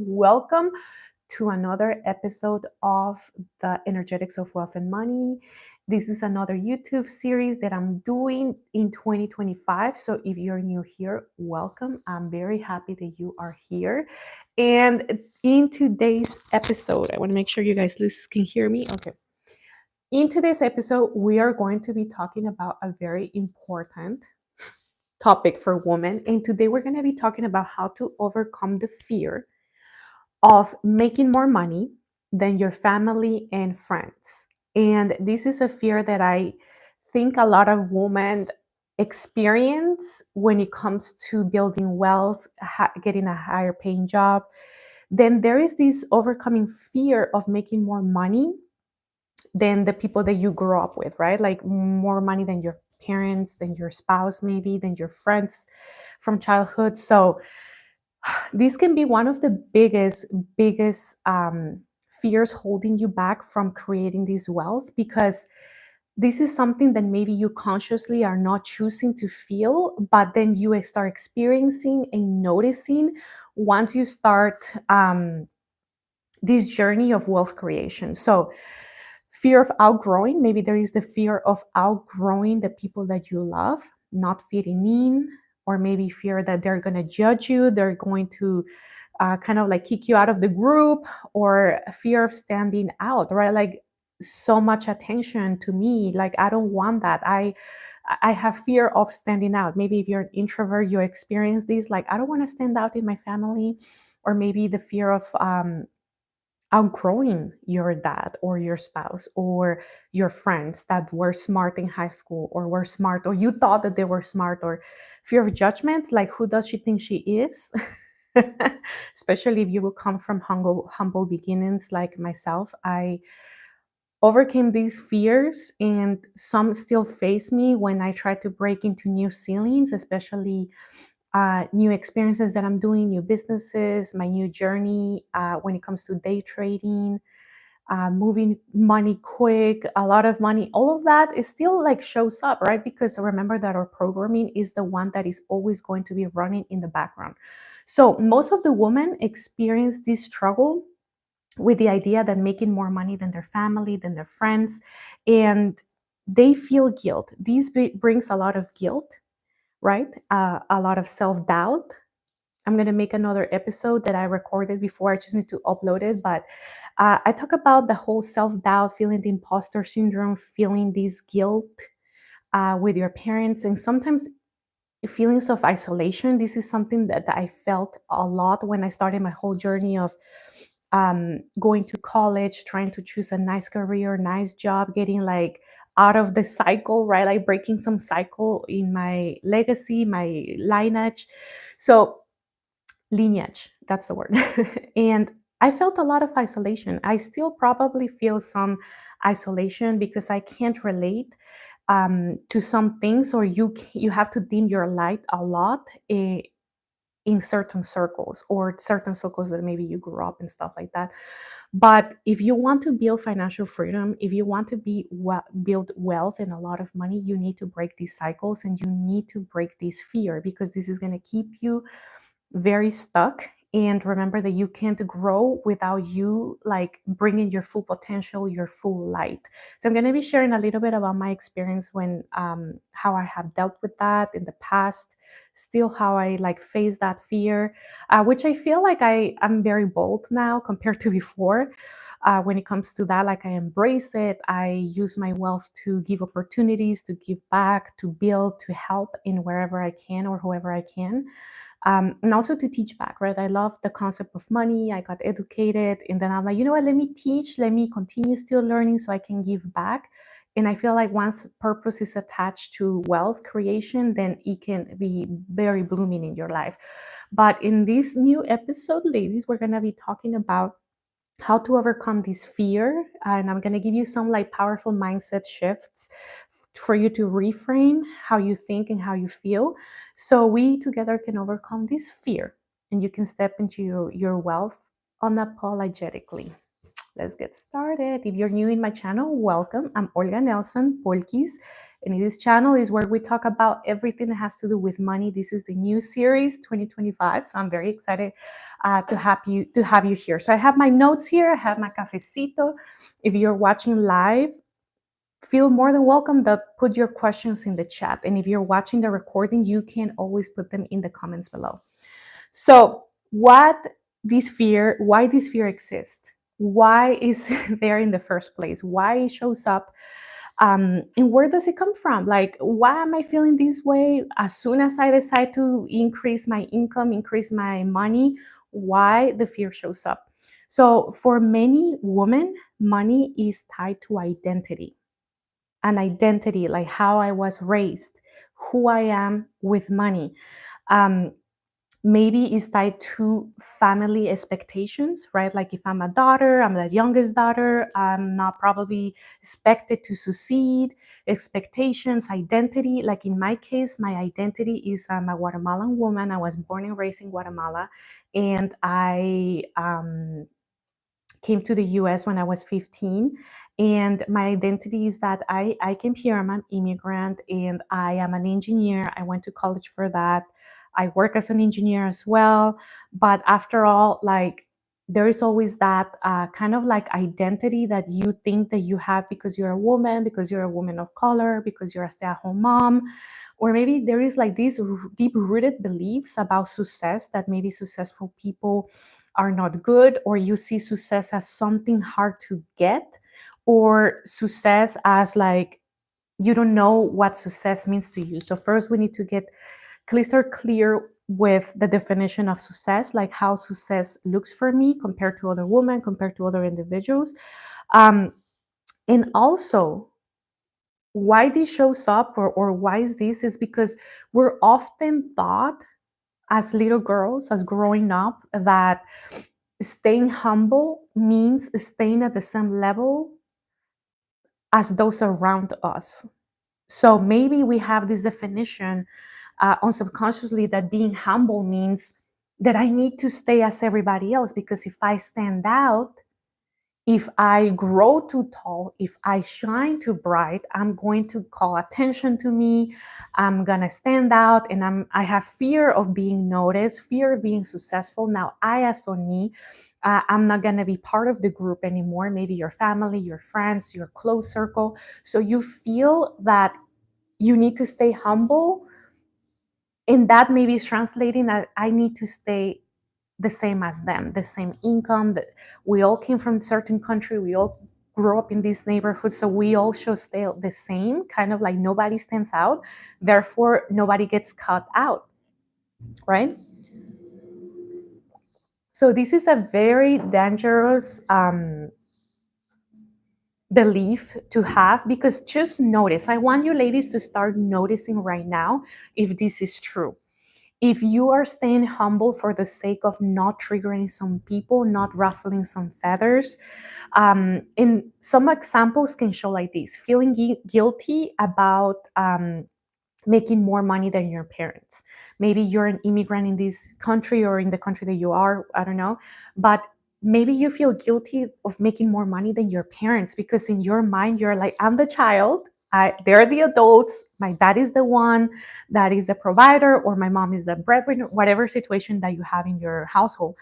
Welcome to another episode of the Energetics of Wealth and Money. This is another YouTube series that I'm doing in 2025. So if you're new here, welcome. I'm very happy that you are here. And in today's episode, I want to make sure you guys can hear me. Okay. In today's episode, we are going to be talking about a very important topic for women. And today we're going to be talking about how to overcome the fear of making more money than your family and friends. And this is a fear that I think a lot of women experience when it comes to building wealth, getting a higher paying job. Then there is this overcoming fear of making more money than the people that you grew up with, right? Like more money than your parents, than your spouse, maybe, than your friends from childhood. So this can be one of the biggest fears holding you back from creating this wealth, because this is something that maybe you consciously are not choosing to feel, but then you start experiencing and noticing once you start this journey of wealth creation. So fear of outgrowing, maybe there is the fear of outgrowing the people that you love, not fitting in, or maybe fear that they're going to judge you, they're going to kind of like kick you out of the group, or fear of standing out, right? Like so much attention to me, like I don't want that. I have fear of standing out. Maybe if you're an introvert, you experience this, like I don't want to stand out in my family, or maybe the fear of outgrowing your dad or your spouse or your friends that were smart in high school, or were smart, or you thought that they were smart, or fear of judgment, like who does she think she is? Especially if you will come from humble beginnings like myself. I overcame these fears, and some still face me when I try to break into new ceilings, especially new experiences that I'm doing, new businesses, my new journey when it comes to day trading, moving money quick, a lot of money, all of that is still like shows up, right? Because remember that our programming is the one that is always going to be running in the background. So most of the women experience this struggle with the idea that making more money than their family, than their friends, and they feel guilt. This brings a lot of guilt, right? A lot of self-doubt. I'm going to make another episode that I recorded before. I just need to upload it. But I talk about the whole self-doubt, feeling the imposter syndrome, feeling this guilt with your parents, and sometimes feelings of isolation. This is something that I felt a lot when I started my whole journey of going to college, trying to choose a nice career, nice job, getting like out of the cycle, right? Like breaking some cycle in my legacy, my lineage. So lineage, that's the word. And I felt a lot of isolation. I still probably feel some isolation because I can't relate to some things, or you have to dim your light a lot in certain circles, or certain circles that maybe you grew up and stuff like that. But if you want to build financial freedom, if you want to build wealth and a lot of money, you need to break these cycles, and you need to break this fear, because this is going to keep you very stuck. And remember that you can't grow without you like bringing your full potential, your full light. So I'm going to be sharing a little bit about my experience when how I have dealt with that in the past, still how I like face that fear, which I feel like I'm very bold now compared to before. When it comes to that, like I embrace it. I use my wealth to give opportunities, to give back, to build, to help in wherever I can or whoever I can. And also to teach back, right? I love the concept of money. I got educated, and then I'm like, you know what, let me teach, let me continue still learning so I can give back. And I feel like once purpose is attached to wealth creation, then it can be very blooming in your life. But in this new episode, ladies, we're going to be talking about how to overcome this fear, and I'm going to give you some like powerful mindset shifts for you to reframe how you think and how you feel, so we together can overcome this fear and you can step into your wealth unapologetically. Let's get started. If you're new in my channel, welcome. I'm Olga Nelson Polkis, And this channel is where we talk about everything that has to do with money. This is the new series 2025, so I'm very excited to have you here. So I have my notes here. I have my cafecito. If you're watching live, feel more than welcome to put your questions in the chat. And if you're watching the recording, you can always put them in the comments below. So why this fear exists? Why is there in the first place? Why it shows up? And where does it come from? Like, why am I feeling this way? As soon as I decide to increase my income, increase my money, why the fear shows up? So for many women, money is tied to identity. An identity, like how I was raised, who I am with money. Um, Maybe it's tied to family expectations, right? Like if I'm a daughter, I'm the youngest daughter, I'm not probably expected to succeed. Expectations, identity. Like in my case, my identity is I'm a Guatemalan woman. I was born and raised in Guatemala, and I came to the US when I was 15. And my identity is that I came here, I'm an immigrant, and I am an engineer. I went to college for that. I work as an engineer as well. But after all, like, there is always that kind of like identity that you think that you have because you're a woman, because you're a woman of color, because you're a stay-at-home mom. Or maybe there is like these deep rooted beliefs about success, that maybe successful people are not good, or you see success as something hard to get, or success as like you don't know what success means to you. So first we need to get crystal clear with the definition of success, like how success looks for me compared to other women, compared to other individuals. And also why this shows up, or why is this, is because we're often taught as little girls, as growing up, that staying humble means staying at the same level as those around us. So maybe we have this definition unsubconsciously that being humble means that I need to stay as everybody else, because if I stand out, if I grow too tall, if I shine too bright, I'm going to call attention to me. I'm gonna stand out, and I have fear of being noticed, fear of being successful. Now, as on me, I'm not gonna be part of the group anymore. Maybe your family, your friends, your close circle. So you feel that you need to stay humble, and that maybe is translating that I need to stay the same as them, the same income. That we all came from a certain country, we all grew up in this neighborhood, so we all should stay the same, kind of like nobody stands out, therefore nobody gets cut out, right? So this is a very dangerous belief to have, because just notice, I want you ladies to start noticing right now if this is true. If you are staying humble for the sake of not triggering some people, not ruffling some feathers, and some examples can show like this: feeling guilty about making more money than your parents. Maybe you're an immigrant in this country, or in the country that you are, I don't know, but maybe you feel guilty of making more money than your parents, because in your mind you're like, I'm the child, they're the adults, my dad is the one that is the provider, or my mom is the breadwinner, whatever situation that you have in your household.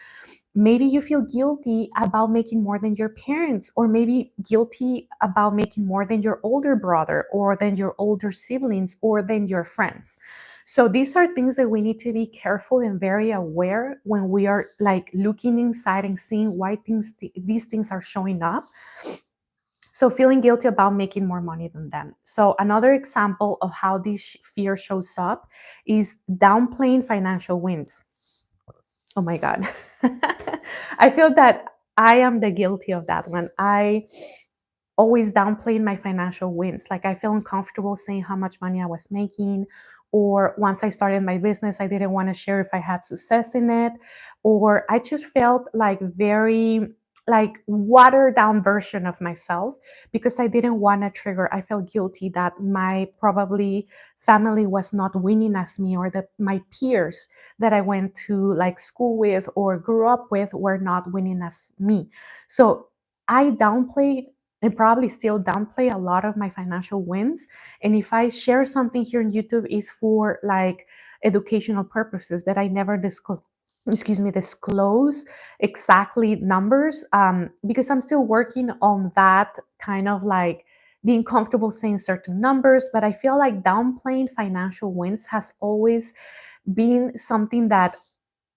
Maybe you feel guilty about making more than your parents, or maybe guilty about making more than your older brother, or than your older siblings, or than your friends. So these are things that we need to be careful and very aware when we are like looking inside and seeing why these things are showing up. So feeling guilty about making more money than them. So another example of how this fear shows up is downplaying financial wins. Oh my God. I feel that I am the guilty of that one. I always downplayed my financial wins. Like I feel uncomfortable saying how much money I was making. Or once I started my business, I didn't want to share if I had success in it. Or I just felt like very like watered down version of myself, because I didn't want to trigger. I felt guilty that my probably family was not winning as me, or that my peers that I went to like school with or grew up with were not winning as me. So I downplayed and probably still downplay a lot of my financial wins. And if I share something here on YouTube, it's for like educational purposes, but I never disclose exactly numbers, because I'm still working on that kind of like being comfortable saying certain numbers. But I feel like downplaying financial wins has always been something that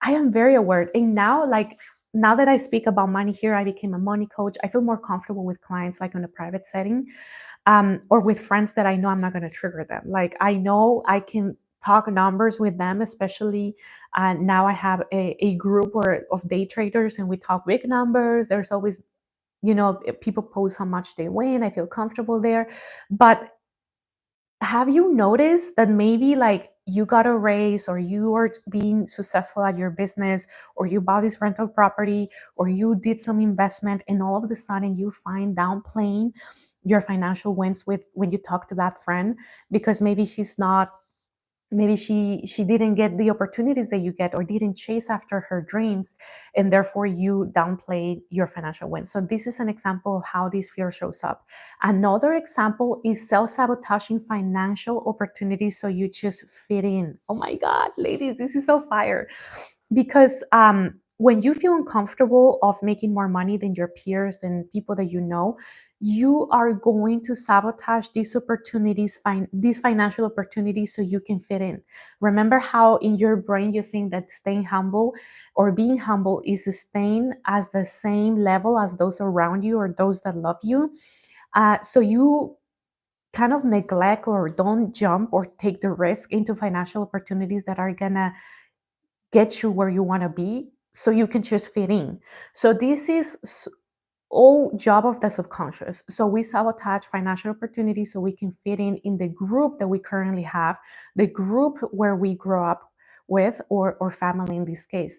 I am very aware. And now, like, now that I speak about money here, I became a money coach. I feel more comfortable with clients, like in a private setting, or with friends that I know I'm not going to trigger them. Like, I know I can talk numbers with them, especially now I have a group of day traders, and we talk big numbers. There's always, people post how much they win. I feel comfortable there. But have you noticed that maybe like you got a raise, or you are being successful at your business, or you bought this rental property, or you did some investment, and all of a sudden you find downplaying your financial wins with when you talk to that friend, because maybe she's not, maybe she didn't get the opportunities that you get, or didn't chase after her dreams, and therefore you downplay your financial wins. So this is an example of how this fear shows up. Another example is self-sabotaging financial opportunities so you just fit in. Oh my god, ladies, this is so fire, because when you feel uncomfortable of making more money than your peers and people that you know, you are going to sabotage these opportunities, these financial opportunities, so you can fit in. Remember how in your brain you think that staying humble or being humble is staying as the same level as those around you or those that love you. So you kind of neglect or don't jump or take the risk into financial opportunities that are gonna get you where you want to be, so you can just fit in. So this is all job of the subconscious. So we sabotage financial opportunities so we can fit in the group that we currently have, the group where we grow up with, or family in this case.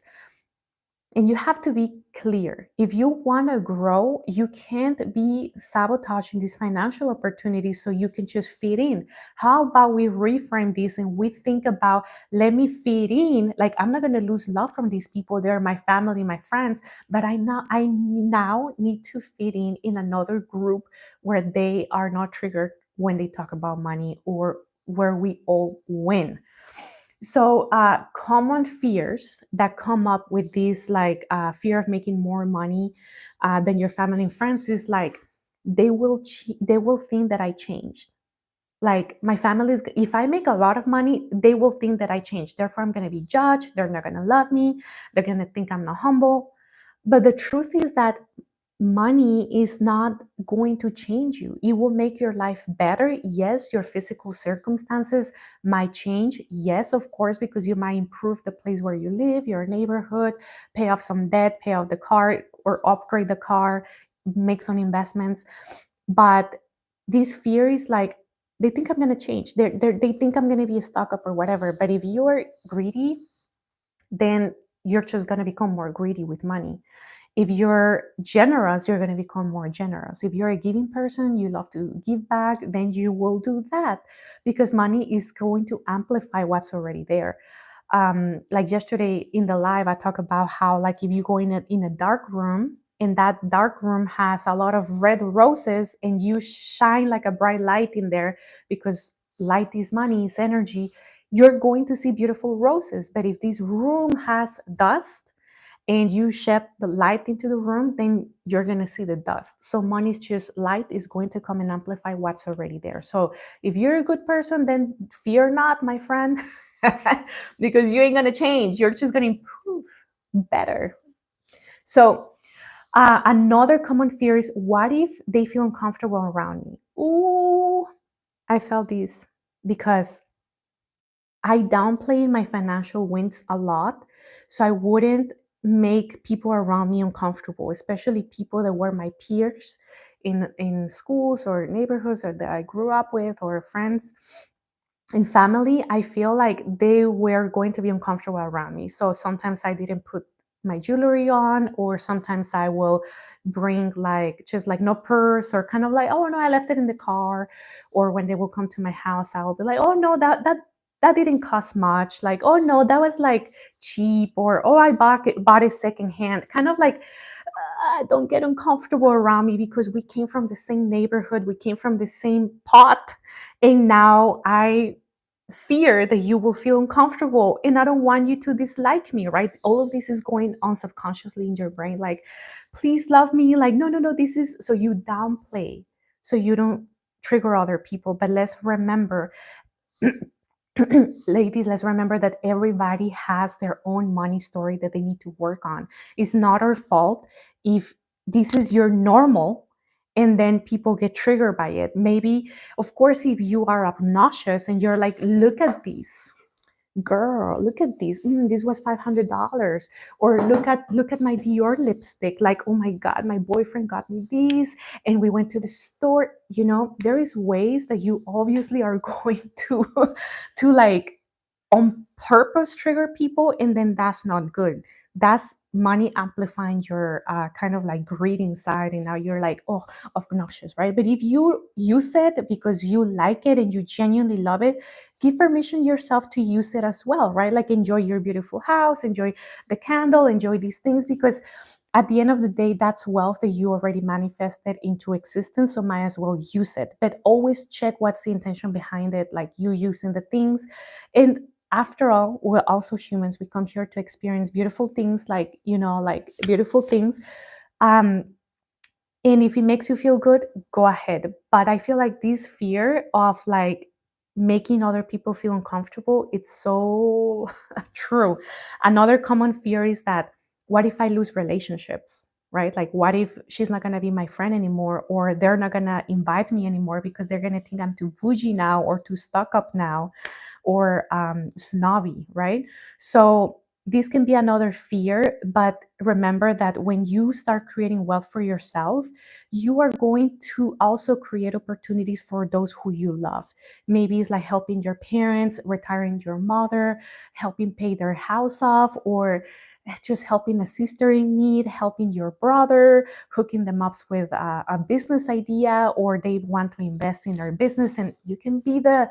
And you have to be clear. If you want to grow, you can't be sabotaging these financial opportunities so you can just fit in. How about we reframe this and we think about, let me fit in. Like, I'm not going to lose love from these people. They're my family, my friends, but I now need to fit in another group where they are not triggered when they talk about money, or where we all win. So, common fears that come up with this, like fear of making more money than your family and friends, is like they will think that I changed. Like, my family is, if I make a lot of money, they will think that I changed. Therefore, I'm going to be judged. They're not going to love me. They're going to think I'm not humble. But the truth is that money is not going to change you. It will make your life better. Yes, your physical circumstances might change. Yes, of course, because you might improve the place where you live, your neighborhood, pay off some debt, pay off the car, or upgrade the car, make some investments. But this fear is like, they think I'm going to change. They think I'm going to be a stock up or whatever. But if you're greedy, then you're just going to become more greedy with money. If you're generous, you're going to become more generous. If you're a giving person, you love to give back, then you will do that, because money is going to amplify what's already there. Like yesterday in the live, I talk about how, like, if you go in a dark room, and that dark room has a lot of red roses, and you shine like a bright light in there, because light is money, is energy, you're going to see beautiful roses. But if this room has dust, and you shed the light into the room, then you're going to see the dust. So money is just light, is going to come and amplify what's already there. So if you're a good person, then fear not, my friend, because you ain't going to change. You're just going to improve better. So another common fear is, what if they feel uncomfortable around me? Ooh, I felt this because I downplay my financial wins a lot, so I wouldn't make people around me uncomfortable, especially people that were my peers in schools or neighborhoods, or that I grew up with, or friends and family. I feel like they were going to be uncomfortable around me. So sometimes I didn't put my jewelry on, or sometimes I will bring like just like no purse, or kind of like, oh no, I left it in the car. Or when they will come to my house, I will be like, oh no, that didn't cost much. Like, oh no, that was like cheap, or oh, I bought it secondhand. Kind of like don't get uncomfortable around me because we came from the same neighborhood, we came from the same pot, and now I fear that you will feel uncomfortable and I don't want you to dislike me, right? All of this is going on subconsciously in your brain, like, please love me. Like, no, no, no, this is so you downplay so you don't trigger other people. But let's remember, ladies, let's remember that everybody has their own money story that they need to work on. It's not our fault if this is your normal and then people get triggered by it. Maybe, of course, if you are obnoxious and you're like, look at this girl, look at this, this was $500, or look at my Dior lipstick, like, oh my god, my boyfriend got me this and we went to the store. There is ways that you obviously are going to like on purpose trigger people, and then that's not good. That's money amplifying your kind of like greeting side, and now you're like, oh, obnoxious, right? But if you use it because you like it and you genuinely love it, give permission yourself to use it as well, right? Like, enjoy your beautiful house, enjoy the candle, enjoy these things, because at the end of the day, that's wealth that you already manifested into existence. So might as well use it. But always check what's the intention behind it, like you using the things. And after all, we're also humans. We come here to experience beautiful things, like beautiful things. Um, and if it makes you feel good, go ahead. But I feel like this fear of like making other people feel uncomfortable, it's so true. Another common fear is that, what if I lose relationships, right? Like, what if she's not going to be my friend anymore, or they're not going to invite me anymore because they're going to think I'm too bougie now, or too stuck up now, or snobby, right? So this can be another fear, but remember that when you start creating wealth for yourself, you are going to also create opportunities for those who you love. Maybe it's like helping your parents, retiring your mother, helping pay their house off, or just helping a sister in need, helping your brother, hooking them up with a business idea, or they want to invest in their business, and you can be the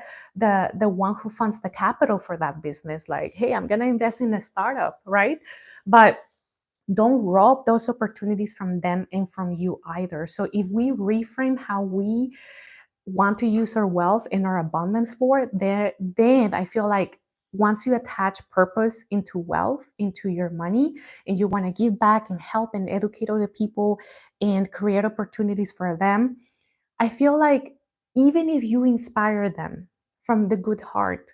one who funds the capital for that business. Like, hey, I'm gonna invest in a startup, right? But don't rob those opportunities from them and from you either. So if we reframe how we want to use our wealth and our abundance for, then I feel like once you attach purpose into wealth, into your money, and you want to give back and help and educate other people and create opportunities for them, I feel like even if you inspire them from the good heart,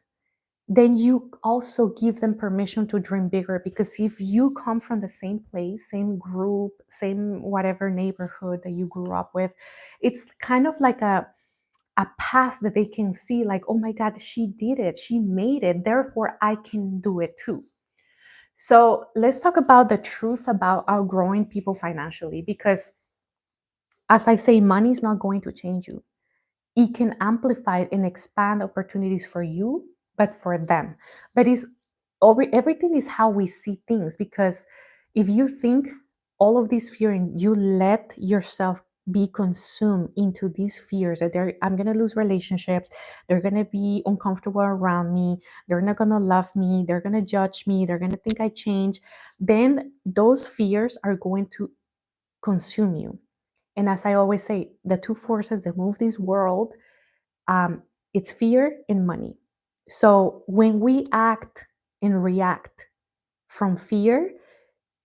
then you also give them permission to dream bigger. Because if you come from the same place, same group, same whatever neighborhood that you grew up with, it's kind of like a path that they can see, like, oh my God, she did it, she made it, therefore I can do it too. So let's talk about the truth about outgrowing people financially, because as I say, money is not going to change you. It can amplify and expand opportunities for you, but for them. But everything is how we see things. Because if you think all of these fear and you let yourself be consumed into these fears that I'm gonna lose relationships, they're gonna be uncomfortable around me, they're not gonna love me, they're gonna judge me, they're gonna think I change, then those fears are going to consume you. And as I always say, the two forces that move this world, it's fear and money. So when we act and react from fear,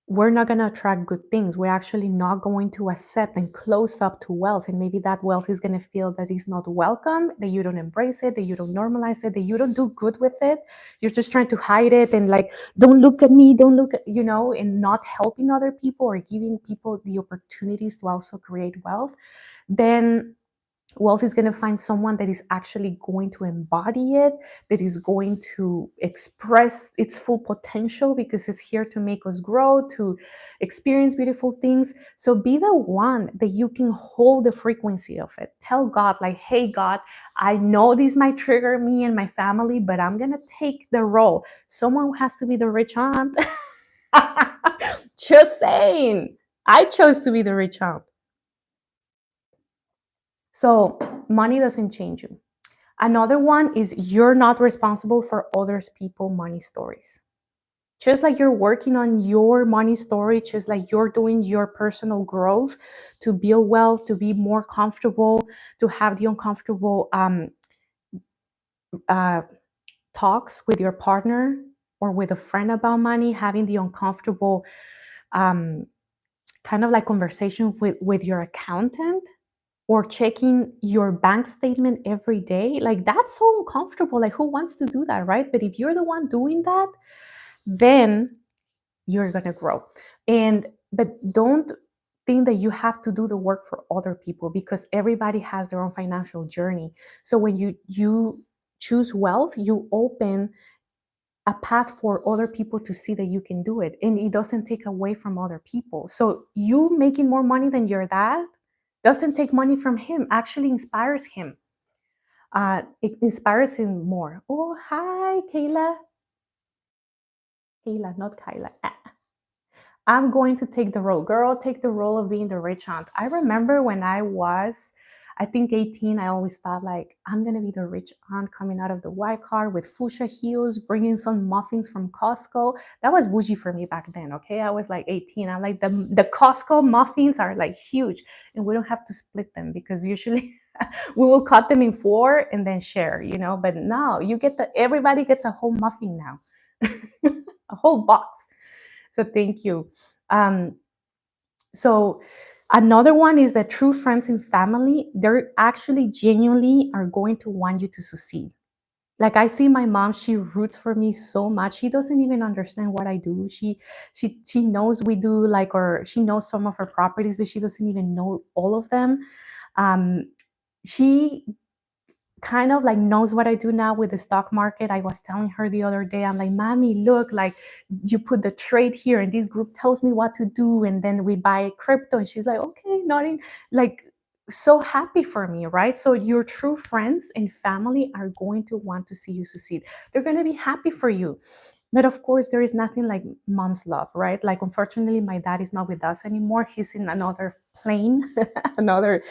we're not going to attract good things. We're actually not going to accept and close up to wealth. And maybe that wealth is going to feel that it's not welcome, that you don't embrace it, that you don't normalize it, that you don't do good with it. You're just trying to hide it and like, don't look at me, don't look at, and not helping other people or giving people the opportunities to also create wealth. Then wealth is going to find someone that is actually going to embody it, that is going to express its full potential, because it's here to make us grow, to experience beautiful things. So be the one that you can hold the frequency of it. Tell God, like, hey, God, I know this might trigger me and my family, but I'm going to take the role. Someone has to be the rich aunt. Just saying. I chose to be the rich aunt. So money doesn't change you. Another one is, you're not responsible for others people money stories. just like you're working on your money story, just like you're doing your personal growth to build wealth, to be more comfortable, to have the uncomfortable uh, talks with your partner or with a friend about money, having the uncomfortable um, kind of like conversation with your accountant, or checking your bank statement every day. Like, that's so uncomfortable. Like, who wants to do that, right? But if you're the one doing that, then you're going to grow. But don't think that you have to do the work for other people, because everybody has their own financial journey. So when you choose wealth, you open a path for other people to see that you can do it, and it doesn't take away from other people. So you making more money than your dad doesn't take money from him, actually inspires him. It inspires him more. Oh, hi, Kayla. Kayla, not Kyla. I'm going to take the role. Girl, take the role of being the rich aunt. I remember when I was, I think 18, I always thought like, I'm going to be the rich aunt coming out of the white car with fuchsia heels, bringing some muffins from Costco. That was bougie for me back then, okay? I was like 18. I'm like, the Costco muffins are like huge, and we don't have to split them because usually we will cut them in four and then share, But now you get everybody gets a whole muffin now, a whole box. So thank you. Um, so another one is that true friends and family, they're actually genuinely are going to want you to succeed. Like, I see my mom, she roots for me so much. She doesn't even understand what I do. She knows we do like, or she knows some of her properties, but she doesn't even know all of them. She kind of like knows what I do now with the stock market. I was telling her the other day, I'm like, Mommy, look, like you put the trade here and this group tells me what to do. And then we buy crypto. And she's like, okay, nodding, like so happy for me, right? So your true friends and family are going to want to see you succeed. They're going to be happy for you. But of course, there is nothing like mom's love, right? Like, unfortunately, my dad is not with us anymore. He's in another plane, another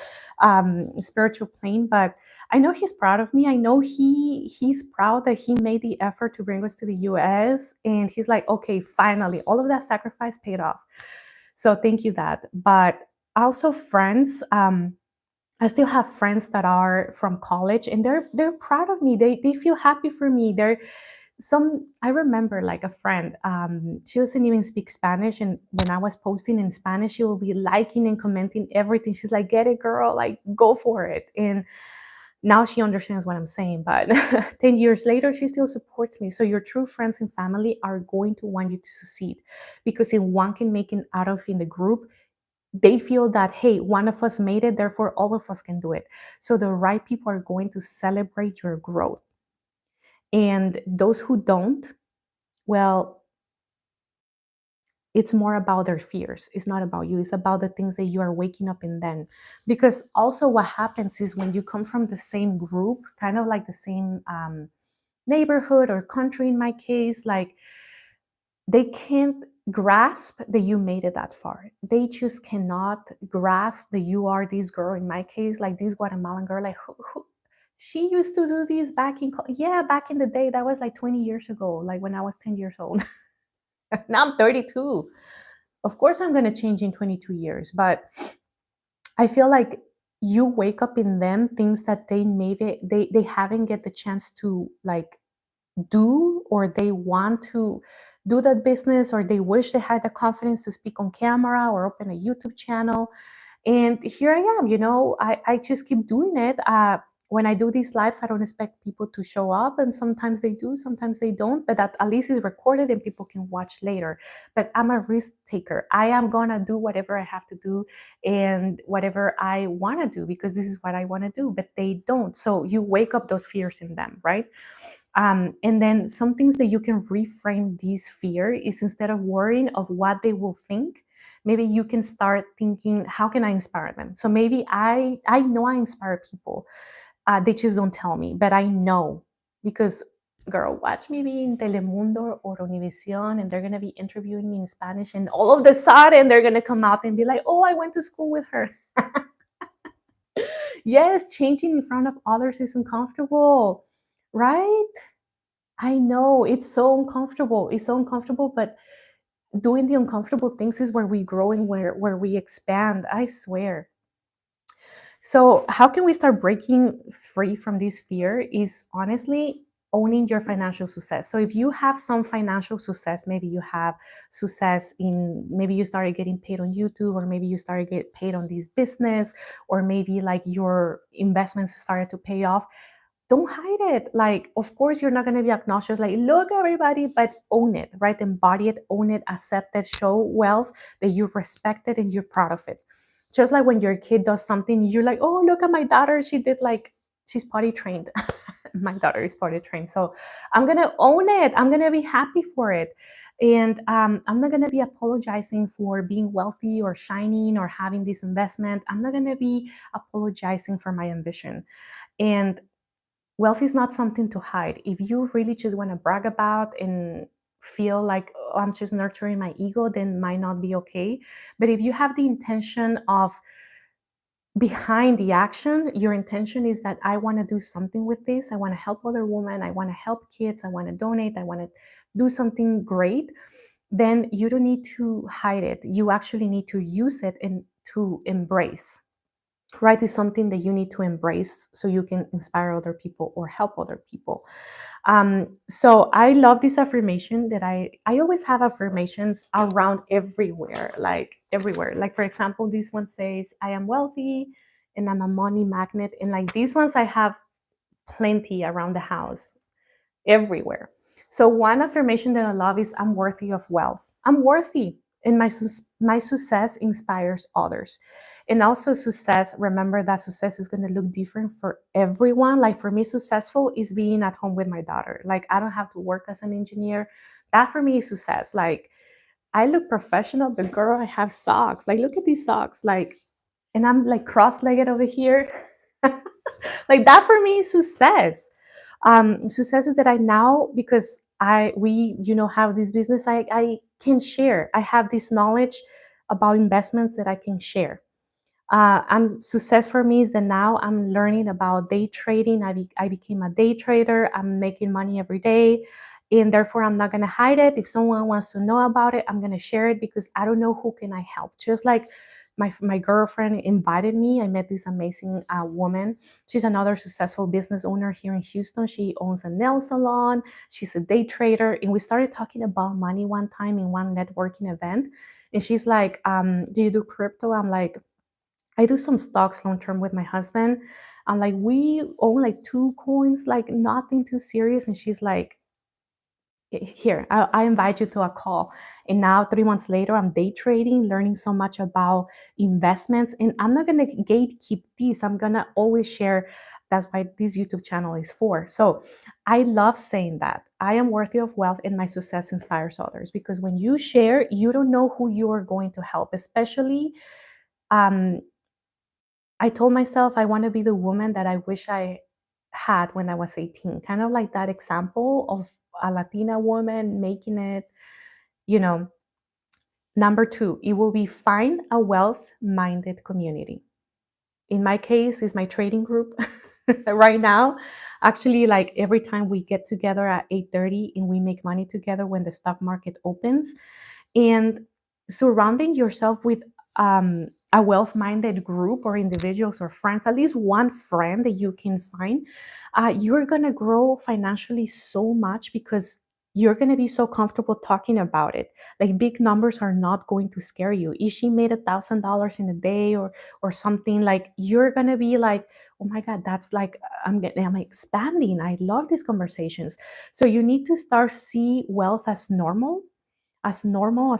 spiritual plane. But I know he's proud of me. I know he's proud that he made the effort to bring us to the US. And he's like, okay, finally, all of that sacrifice paid off. So thank you, Dad. But also friends. I still have friends that are from college, and they're proud of me. They feel happy for me. I remember like a friend, she doesn't even speak Spanish, and when I was posting in Spanish, she will be liking and commenting everything. She's like, get it, girl, like go for it. And now she understands what I'm saying, but 10 years later, she still supports me. So your true friends and family are going to want you to succeed, because if one can make it out of in the group, they feel that, hey, one of us made it, therefore all of us can do it. So the right people are going to celebrate your growth. And those who don't, well, it's more about their fears. It's not about you. It's about the things that you are waking up in them. Because also what happens is when you come from the same group, kind of like the same neighborhood or country in my case, like they can't grasp that you made it that far. They just cannot grasp that you are this girl, in my case, like this Guatemalan girl, like who she used to do this back in, yeah, back in the day. That was like 20 years ago, like when I was 10 years old. Now I'm 32. Of course, I'm going to change in 22 years, but I feel like you wake up in them things that they maybe they haven't get the chance to like do, or they want to do that business, or they wish they had the confidence to speak on camera or open a YouTube channel. And here I am, I just keep doing it. When I do these lives, I don't expect people to show up. And sometimes they do, sometimes they don't. But that at least is recorded and people can watch later. But I'm a risk taker. I am going to do whatever I have to do and whatever I want to do, because this is what I want to do. But they don't. So you wake up those fears in them, right? And then some things that you can reframe this fear is, instead of worrying of what they will think, maybe you can start thinking, how can I inspire them? So maybe I know I inspire people. They just don't tell me, but I know, because girl, watch me be in Telemundo or Univision, and they're going to be interviewing me in Spanish, and all of the sudden they're going to come out and be like, oh, I went to school with her. Yes, changing in front of others is uncomfortable, right? I know it's so uncomfortable. It's so uncomfortable, but doing the uncomfortable things is where we grow and where we expand. I swear. So, how can we start breaking free from this fear? Is honestly owning your financial success. So, if you have some financial success, maybe you have success in, maybe you started getting paid on YouTube, or maybe you started getting paid on this business, or maybe like your investments started to pay off. Don't hide it. Like, of course, you're not going to be obnoxious, like, look, everybody, but own it, right? Embody it, own it, accept it, show wealth that you respect it and you're proud of it. Just like when your kid does something, you're like, oh, look at my daughter. She did like, she's potty trained. My daughter is potty trained. So I'm going to own it. I'm going to be happy for it. And I'm not going to be apologizing for being wealthy or shining or having this investment. I'm not going to be apologizing for my ambition. And wealth is not something to hide. If you really just want to brag about and feel like, oh, I'm just nurturing my ego, then might not be okay. But if you have the intention of behind the action, your intention is that I want to do something with this. I want to help other women. I want to help kids. I want to donate. I want to do something great. Then you don't need to hide it. You actually need to use it and to embrace. Right, is something that you need to embrace so you can inspire other people or help other people. So I love this affirmation that I always have affirmations around everywhere, like everywhere. Like for example, this one says, I am wealthy and I'm a money magnet. And like these ones I have plenty around the house, everywhere. So one affirmation that I love is, I'm worthy of wealth. I'm worthy, and my success inspires others. And also success, remember that success is going to look different for everyone. Like for me, successful is being at home with my daughter. Like I don't have to work as an engineer. That for me is success. Like I look professional, but girl, I have socks. Like look at these socks. Like, and I'm like cross-legged over here. Like that for me is success. Success is that I now, because we have this business, I can share. I have this knowledge about investments that I can share. Success for me is that now I'm learning about day trading. I became a day trader. I'm making money every day, and therefore I'm not going to hide it. If someone wants to know about it, I'm going to share it, because I don't know who can I help. Just like my girlfriend invited me. I met this amazing woman. She's another successful business owner here in Houston. She owns a nail salon. She's a day trader, and we started talking about money one time in one networking event. And she's like, "Do you do crypto?" I'm like, I do some stocks long term with my husband. I'm like, we own like two coins, like nothing too serious. And she's like, here, I invite you to a call. And now 3 months later, I'm day trading, learning so much about investments. And I'm not going to gatekeep these. I'm going to always share. That's why this YouTube channel is for. So I love saying that I am worthy of wealth and my success inspires others, because when you share, you don't know who you are going to help, especially um, I told myself I want to be the woman that I wish I had when I was 18. Kind of like that example of a Latina woman making it, you know. Number two, it will be find a wealth minded community. In my case, is my trading group right now. Actually, like every time we get together at 8:30 and we make money together when the stock market opens, and surrounding yourself with a wealth-minded group or individuals or friends, at least one friend that you can find, you're going to grow financially so much, because you're going to be so comfortable talking about it. Like big numbers are not going to scare you. If she made $1,000 in a day or something, like you're going to be like, oh my god, that's like, I'm expanding. I love these conversations. So you need to start see wealth as normal as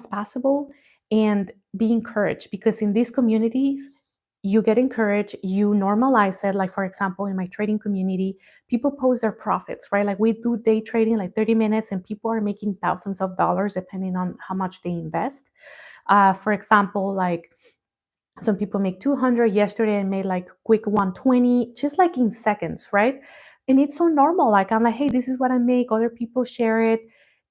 possible, and be encouraged, because in these communities you get encouraged, you normalize it. Like for example, in my trading community, people post their profits, right? Like we do day trading like 30 minutes and people are making thousands of dollars depending on how much they invest. For example, like some people make 200. Yesterday I made like quick 120, just like in seconds, right? And it's so normal. Like I'm like, hey, this is what I make. Other people share it.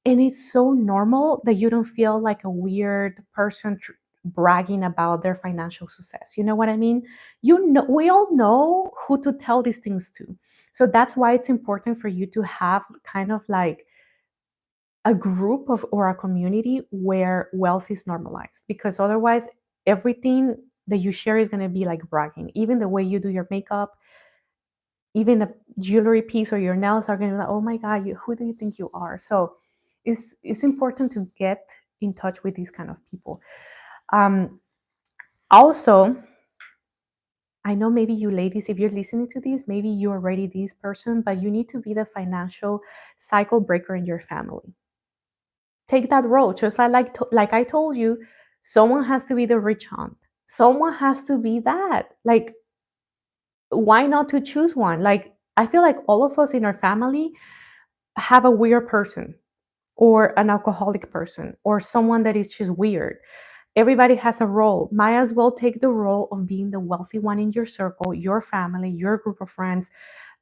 And it's so normal that you don't feel like a weird person bragging about their financial success. You know what I mean? You know, we all know who to tell these things to. So that's why it's important for you to have kind of like a group of or a community where wealth is normalized, because otherwise everything that you share is going to be like bragging. Even the way you do your makeup, even a jewelry piece or your nails are going to be like, oh my god, who do you think you are? So it's important to get in touch with these kind of people. Also, I know maybe you ladies, if you're listening to this, maybe you're already this person, but you need to be the financial cycle breaker in your family. Take that role. Just like I told you, someone has to be the rich aunt. Someone has to be that. Like, why not to choose one? Like, I feel like all of us in our family have a weird person or an alcoholic person or someone that is just weird. Everybody has a role. Might as well take the role of being the wealthy one in your circle, your family, your group of friends,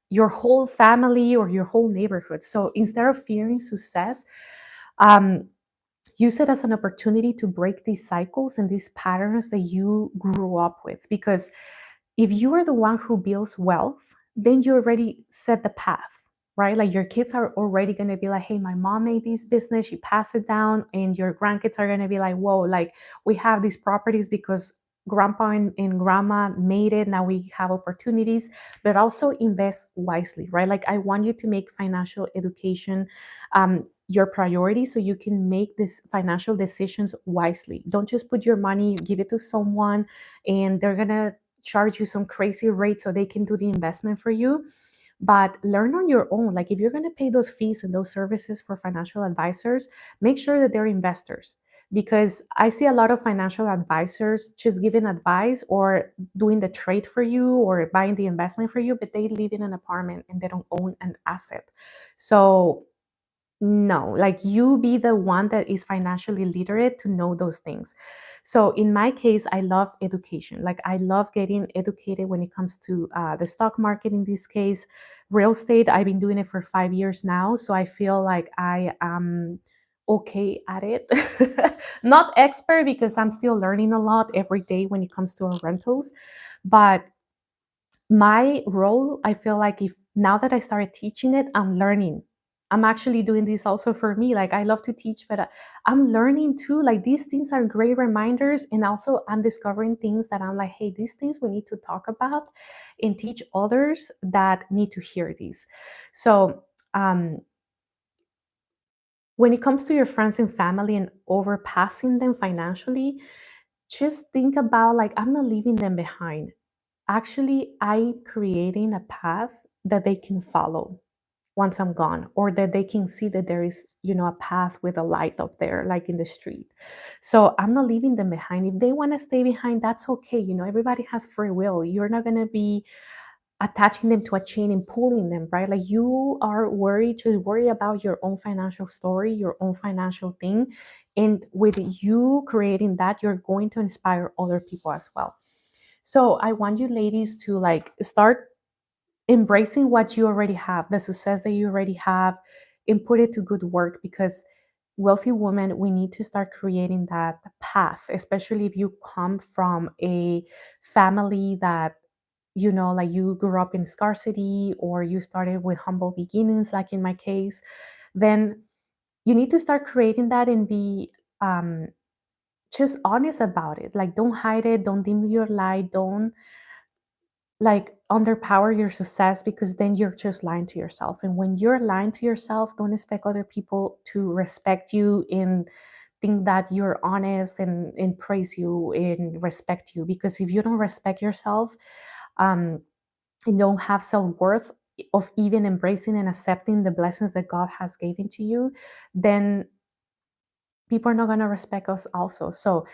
your whole family, or your whole neighborhood. So instead of fearing success, um, use it as an opportunity to break these cycles and these patterns that you grew up with. Because if you are the one who builds wealth, then you already set the path, right? Like your kids are already going to be like, hey, my mom made this business, she passed it down. And your grandkids are going to be like, whoa, like we have these properties because grandpa and grandma made it. Now we have opportunities, but also invest wisely, right? Like I want you to make financial education your priority so you can make these financial decisions wisely. Don't just put your money, give it to someone, and they're going to charge you some crazy rate so they can do the investment for you. But learn on your own. Like if you're going to pay those fees and those services for financial advisors, make sure that they're investors. Because I see a lot of financial advisors just giving advice or doing the trade for you or buying the investment for you, but they live in an apartment and they don't own an asset. So no, like you be the one that is financially literate to know those things. So in my case, I love education. Like I love getting educated when it comes to the stock market. In this case, real estate. I've been doing it for 5 years now, so I feel like I am okay at it. Not expert because I'm still learning a lot every day when it comes to our rentals, but my role, I feel like if now that I started teaching it, I'm learning. I'm actually doing this also for me. Like I love to teach, but I'm learning too. Like these things are great reminders. And also I'm discovering things that I'm like, hey, these things we need to talk about and teach others that need to hear these. So when it comes to your friends and family and overpassing them financially, just think about like, I'm not leaving them behind. Actually, I creating a path that they can follow once I'm gone, or that they can see that there is, a path with a light up there, like in the street. So I'm not leaving them behind. If they want to stay behind, that's okay. Everybody has free will. You're not going to be attaching them to a chain and pulling them, right? Like you are worried to worry about your own financial story, your own financial thing. And with you creating that, you're going to inspire other people as well. So I want you ladies to like start embracing what you already have, the success that you already have, and put it to good work, because wealthy women, we need to start creating that path, especially if you come from a family that, like you grew up in scarcity or you started with humble beginnings, like in my case. Then you need to start creating that and be just honest about it. Like don't hide it, don't dim your light, don't like underpower your success, because then you're just lying to yourself. And when you're lying to yourself, don't expect other people to respect you and think that you're honest and praise you and respect you. Because if you don't respect yourself, um, and don't have self-worth of even embracing and accepting the blessings that God has given to you, then people are not going to respect us also. So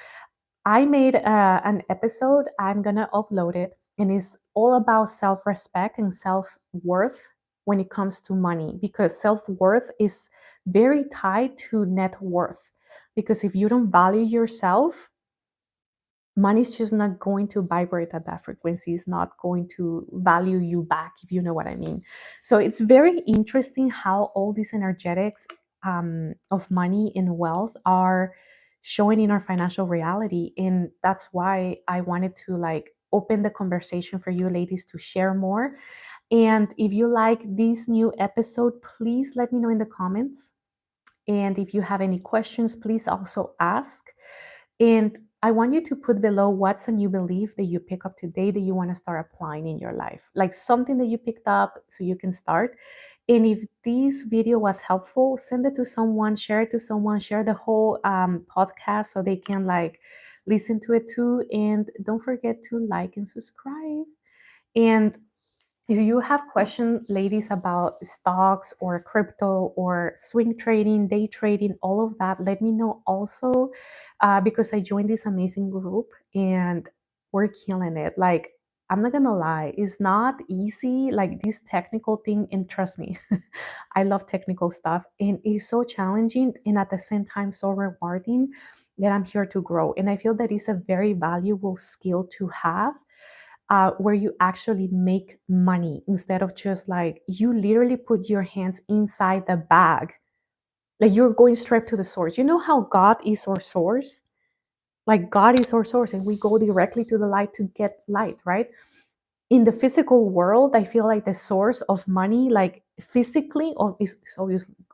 I made an episode. I'm going to upload it. And it's all about self respect and self worth when it comes to money, because self worth is very tied to net worth. Because if you don't value yourself, money is just not going to vibrate at that frequency. It's not going to value you back, if you know what I mean. So it's very interesting how all these energetics of money and wealth are showing in our financial reality. And that's why I wanted to like open the conversation for you ladies to share more. And if you like this new episode, please let me know in the comments. And if you have any questions, please also ask. And I want you to put below what's a new belief that you pick up today that you want to start applying in your life, like something that you picked up so you can start. And if this video was helpful, send it to someone, share it to someone, share the whole podcast so they can like listen to it too. And don't forget to like and subscribe. And if you have questions, ladies, about stocks or crypto or swing trading, day trading, all of that, let me know also, because I joined this amazing group and we're killing it. Like, I'm not gonna lie, it's not easy, like this technical thing, and trust me, I love technical stuff, and it's so challenging and at the same time so rewarding that I'm here to grow. And I feel that it's a very valuable skill to have, where you actually make money instead of just like you literally put your hands inside the bag. Like you're going straight to the source. You know how God is our source? Like God is our source and we go directly to the light to get light, right? In the physical world, I feel like the source of money, like physically, is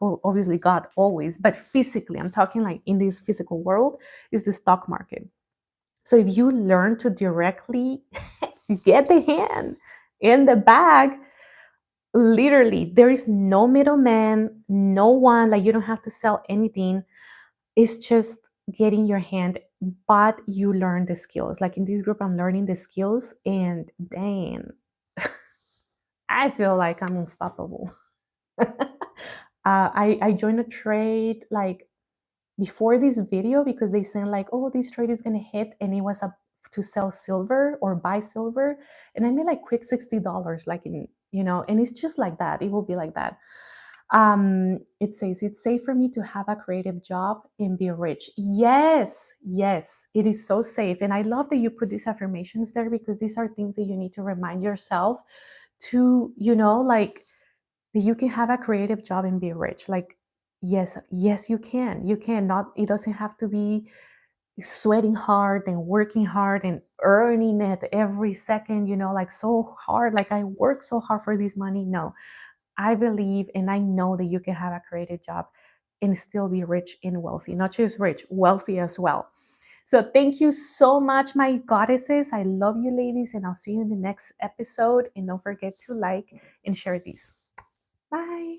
obviously God always, but physically, I'm talking like in this physical world, is the stock market. So if you learn to directly get the hand in the bag, literally, there is no middleman, no one, like you don't have to sell anything. It's just getting your hand, but you learn the skills. Like in this group, I'm learning the skills, and dang, I feel like I'm unstoppable. I joined a trade like before this video because they said like, oh, this trade is gonna hit, and it was up to sell silver or buy silver, and I made like quick $60, like in, you know, and it's just like that. It will be like that. It says it's safe for me to have a creative job and be rich. Yes, yes, it is so safe, and I love that you put these affirmations there because these are things that you need to remind yourself to, you know, like that you can have a creative job and be rich. Like, yes, yes, you can. You can. Not, it doesn't have to be sweating hard and working hard and earning it every second, you know, like so hard. Like I work so hard for this money. No, I believe and I know that you can have a creative job and still be rich and wealthy, not just rich, wealthy as well. So thank you so much, my goddesses. I love you, ladies, and I'll see you in the next episode. And don't forget to like and share these. Bye.